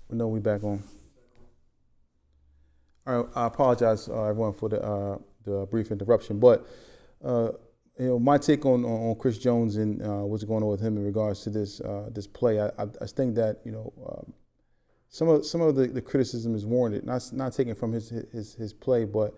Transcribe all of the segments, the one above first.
No, we back on. All right, I apologize, everyone, for the brief interruption. But uh, my take on Chris Jones and what's going on with him in regards to this play. I think that some of the criticism is warranted. Not taken from his play, but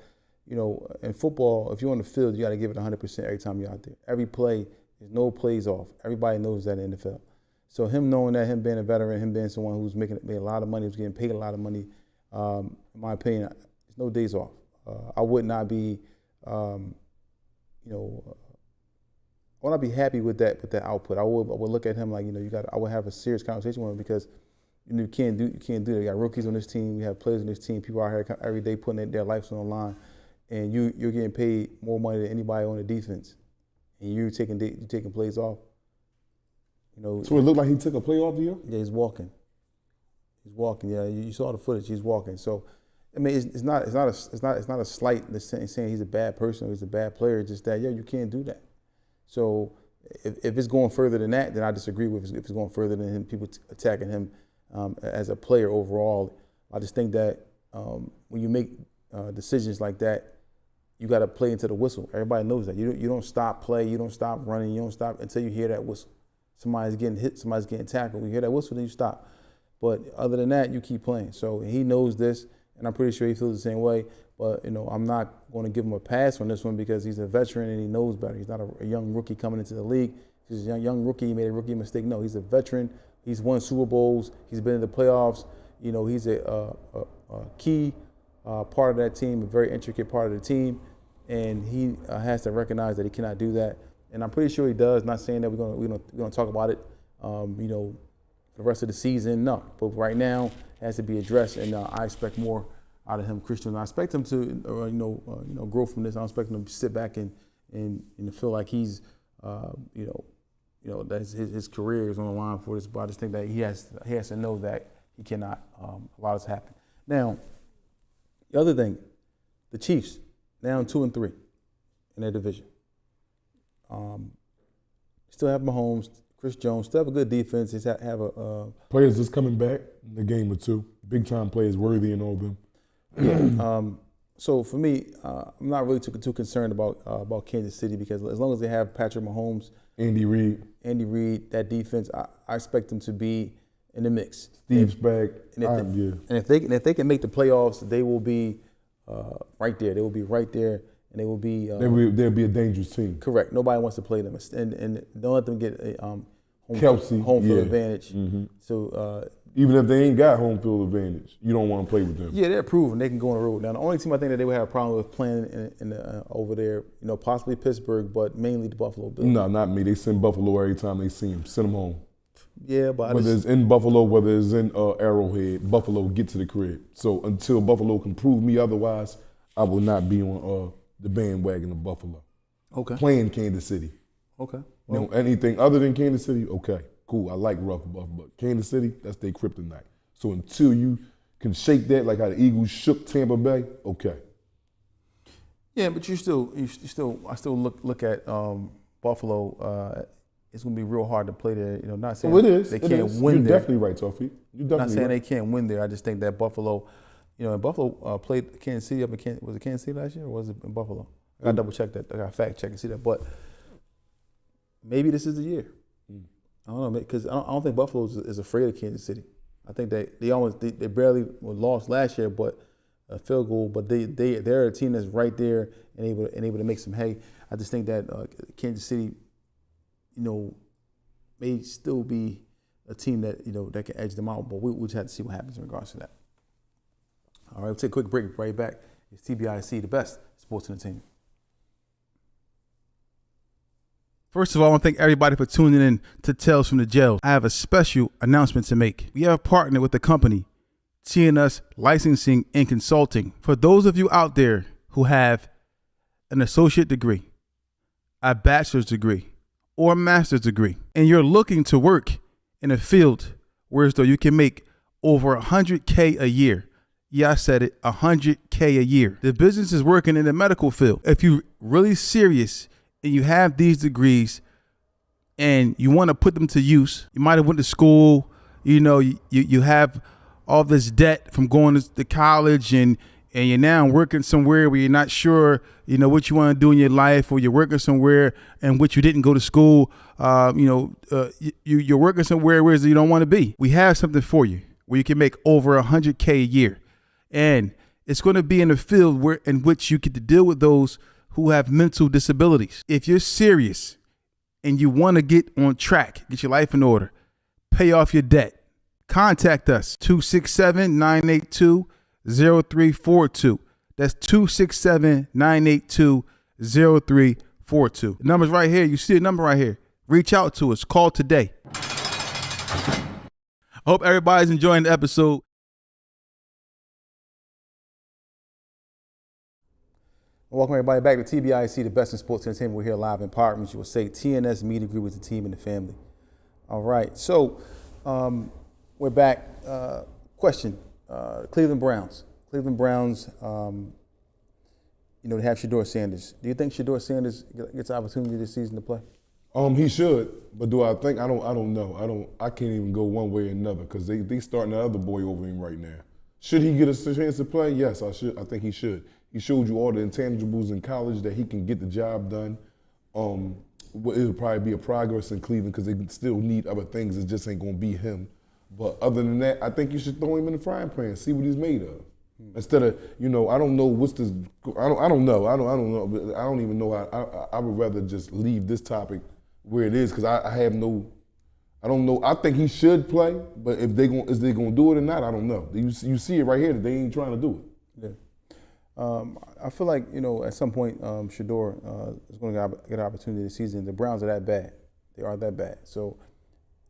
in football, if you're on the field, you got to give it 100% every time you're out there. Every play, there's no plays off. Everybody knows that in the NFL. So him knowing that, him being a veteran, him being someone who's made a lot of money, who's getting paid a lot of money, in my opinion, there's no days off. I would not be, I would not be happy with that output. I would look at him like, I would have a serious conversation with him because you can't do that. You got rookies on this team, you have players on this team, people out here every day putting their lives on the line, and you're getting paid more money than anybody on the defense, and you're taking plays off. So it looked like he took a play off you? Yeah, he's walking. Yeah, you saw the footage. He's walking. So, I mean, it's not a slight in saying he's a bad person or he's a bad player. It's just that you can't do that. So, if it's going further than that, then I disagree with it. If it's going further than him, people attacking him as a player overall, I just think that when you make decisions like that, you got to play into the whistle. Everybody knows that. You don't stop play. You don't stop running. You don't stop until you hear that whistle. Somebody's getting hit, somebody's getting tackled. When you hear that whistle, then you stop. But other than that, you keep playing. So he knows this, and I'm pretty sure he feels the same way. But, I'm not going to give him a pass on this one because he's a veteran and he knows better. He's not a young rookie coming into the league. If he's a young rookie, he made a rookie mistake. No, he's a veteran. He's won Super Bowls. He's been in the playoffs. He's a key part of that team, a very intricate part of the team. And he has to recognize that he cannot do that. And I'm pretty sure he does. Not saying that we're gonna talk about it, for the rest of the season. No, but right now it has to be addressed, and I expect more out of him, Christian. I expect him to, grow from this. I don't expect him to sit back and feel like he's, that his career is on the line for this. But I just think that he has to know that he cannot allow this to happen. Now, the other thing, the Chiefs now 2-3 in their division. Still have Mahomes, Chris Jones, still have a good defense. They have a players just coming back in the game or two. Big time players, Worthy and all of them. Yeah. So for me, I'm not really too concerned about Kansas City because as long as they have Patrick Mahomes, Andy Reid, that defense, I expect them to be in the mix. Steve's back. And if they can make the playoffs, they will be right there. They will be right there. And they will be. They'll be a dangerous team. Correct. Nobody wants to play them, and don't let them get a home field advantage. Mm-hmm. So even if they ain't got home field advantage, you don't want to play with them. Yeah, they're proven they can go on the road. Now, the only team I think that they would have a problem with playing over there, possibly Pittsburgh, but mainly the Buffalo Bills. No, not me. They send Buffalo every time they see him. Send them home. Yeah, but whether it's in Buffalo, whether it's in Arrowhead, Buffalo get to the crib. So until Buffalo can prove me otherwise, I will not be on the bandwagon of Buffalo. Okay. Playing Kansas City. Okay. Well, anything other than Kansas City, okay, cool. I like rough Buff, but Kansas City, that's their kryptonite. So until you can shake that like how the Eagles shook Tampa Bay, okay. Yeah, but I still look at Buffalo. It's going to be real hard to play there. Not saying they can't win there. You're definitely right, Toffee. You're definitely not saying right. They can't win there. I just think that Buffalo. Buffalo played Kansas City was it Kansas City last year or was it in Buffalo? I got to double check that. I got to fact check and see that. But maybe this is the year. I don't know, because I don't think Buffalo is afraid of Kansas City. I think they barely lost last year, but a field goal. But they're a team that's right there and able to make some hay. I just think that Kansas City, may still be a team that that can edge them out. But we just have to see what happens in regards to that. All right, we'll take a quick break. Right back. It's Tbise, the best sports entertainment. First of all, I want to thank everybody for tuning in to Tales from the Jail. I have a special announcement to make. We have partnered with the company, TNS Licensing and Consulting. For those of you out there who have an associate degree, a bachelor's degree, or a master's degree, and you're looking to work in a field where you can make over $100K a year. Yeah, I said it, $100K a year. The business is working in the medical field. If you're really serious and you have these degrees and you want to put them to use, you might have went to school, you have all this debt from going to college, and you're now working somewhere where you're not sure, what you want to do in your life, or you're working somewhere in which you didn't go to school. You're working somewhere where you don't want to be. We have something for you where you can make over $100K a year, and it's going to be in a field in which you get to deal with those who have mental disabilities. If you're serious and you want to get on track, get your life in order, pay off your debt, contact us, 267-982-0342. That's 267-982-0342. The number's right here. You see the number right here. Reach out to us. Call today. I hope everybody's enjoying the episode. Welcome everybody back to Tbise, the best in sports entertainment. We're here live in partnership. You will say TNS Media Group with the team and the family. All right, so we're back. Question: Cleveland Browns. They have Shedeur Sanders. Do you think Shedeur Sanders gets an opportunity this season to play? He should, but do I think? I don't know. I can't even go one way or another because they starting the other boy over him right now. Should he get a chance to play? Yes, I think he should. He showed you all the intangibles in college that he can get the job done. It'll probably be a progress in Cleveland because they still need other things. It just ain't gonna be him. But other than that, I think you should throw him in the frying pan, see what he's made of. Instead of, I don't know what's this. I don't know. I don't even know. I would rather just leave this topic where it is because I don't know. I think he should play, but is they gonna do it or not? I don't know. You see it right here that they ain't trying to do it. Yeah. I feel like, at some point, Shedeur is going to get an opportunity this season. The Browns are that bad. They are that bad. So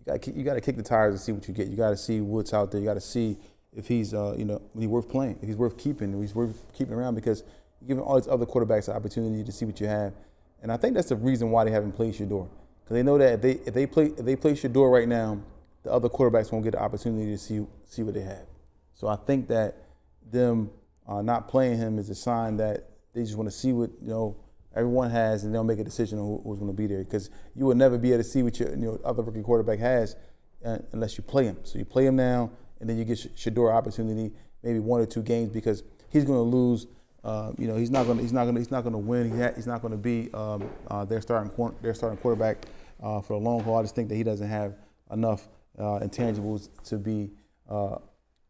you got to kick the tires and see what you get. You got to see what's out there. You got to see if he's, he's worth playing, if he's worth keeping, if he's worth keeping around because you're giving all these other quarterbacks an opportunity to see what you have. And I think that's the reason why they haven't played Shedeur. Because they know that if they play Shedeur right now, the other quarterbacks won't get the opportunity to see what they have. So I think that them not playing him is a sign that they just want to see what everyone has, and they'll make a decision on who's going to be there. Because you will never be able to see what your other rookie quarterback has unless you play him. So you play him now, and then you get Shedeur opportunity, maybe 1 or 2 games, because he's going to lose. He's not going to win. He's not going to be their starting quarterback for the long haul. I just think that he doesn't have enough intangibles to be a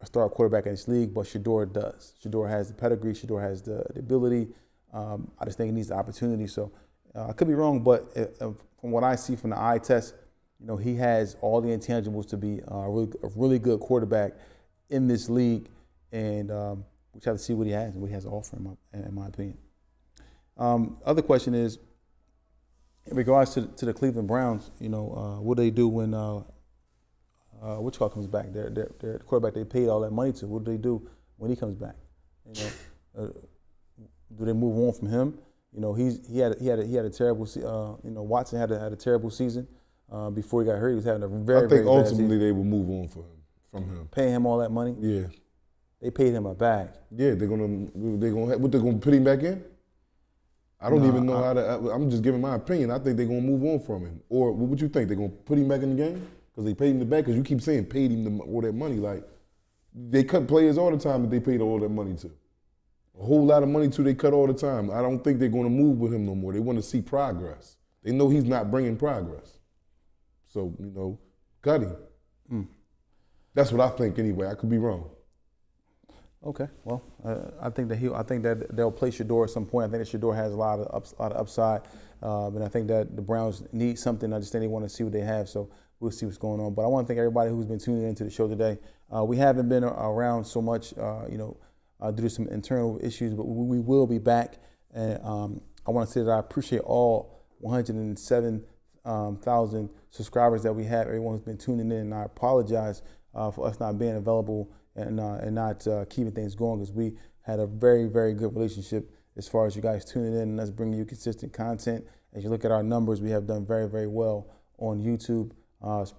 star quarterback in this league, but Shedeur does. Shedeur has the pedigree. Shedeur has the ability. I just think he needs the opportunity. So I could be wrong, but from what I see from the eye test, he has all the intangibles to be a really good quarterback in this league, and we just have to see what he has and what he has to offer, in my opinion. Other question is, in regards to the Cleveland Browns, what do they do when which call comes back? Their quarterback they paid all that money to. What do they do when he comes back? Do they move on from him? He had a terrible. Watson had a terrible season before he got hurt. He was having a very. I think ultimately they will move on from him. Paying him all that money. Yeah. They paid him a bag. Yeah, they're gonna put him back in? I don't even know how to. I'm just giving my opinion. I think they're gonna move on from him. Or what would you think? They're gonna put him back in the game because they paid him the back? Because you keep saying paid him all that money. Like they cut players all the time that they paid all that money to. A whole lot of money to they cut all the time. I don't think they're gonna move with him no more. They want to see progress. They know he's not bringing progress. So cut him. That's what I think anyway. I could be wrong. Okay, well, I think that they'll play Shedeur at some point. I think that Shedeur has a lot of upside, and I think that the Browns need something. I just think they want to see what they have, so we'll see what's going on. But I want to thank everybody who's been tuning into the show today. We haven't been around so much, due to some internal issues, but we will be back. And I want to say that I appreciate all 107,000 subscribers that we have. Everyone who's been tuning in, and I apologize for us not being available and not keeping things going, because we had a very, very good relationship as far as you guys tuning in and us bringing you consistent content. As you look at our numbers, we have done very, very well on YouTube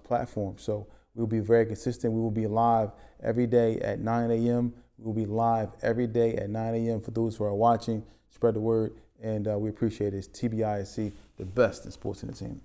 platform. So we'll be very consistent. We will be live every day at 9 a.m. We will be live every day at 9 a.m. for those who are watching. Spread the word, and we appreciate it. It's TBISC, the best in sports entertainment.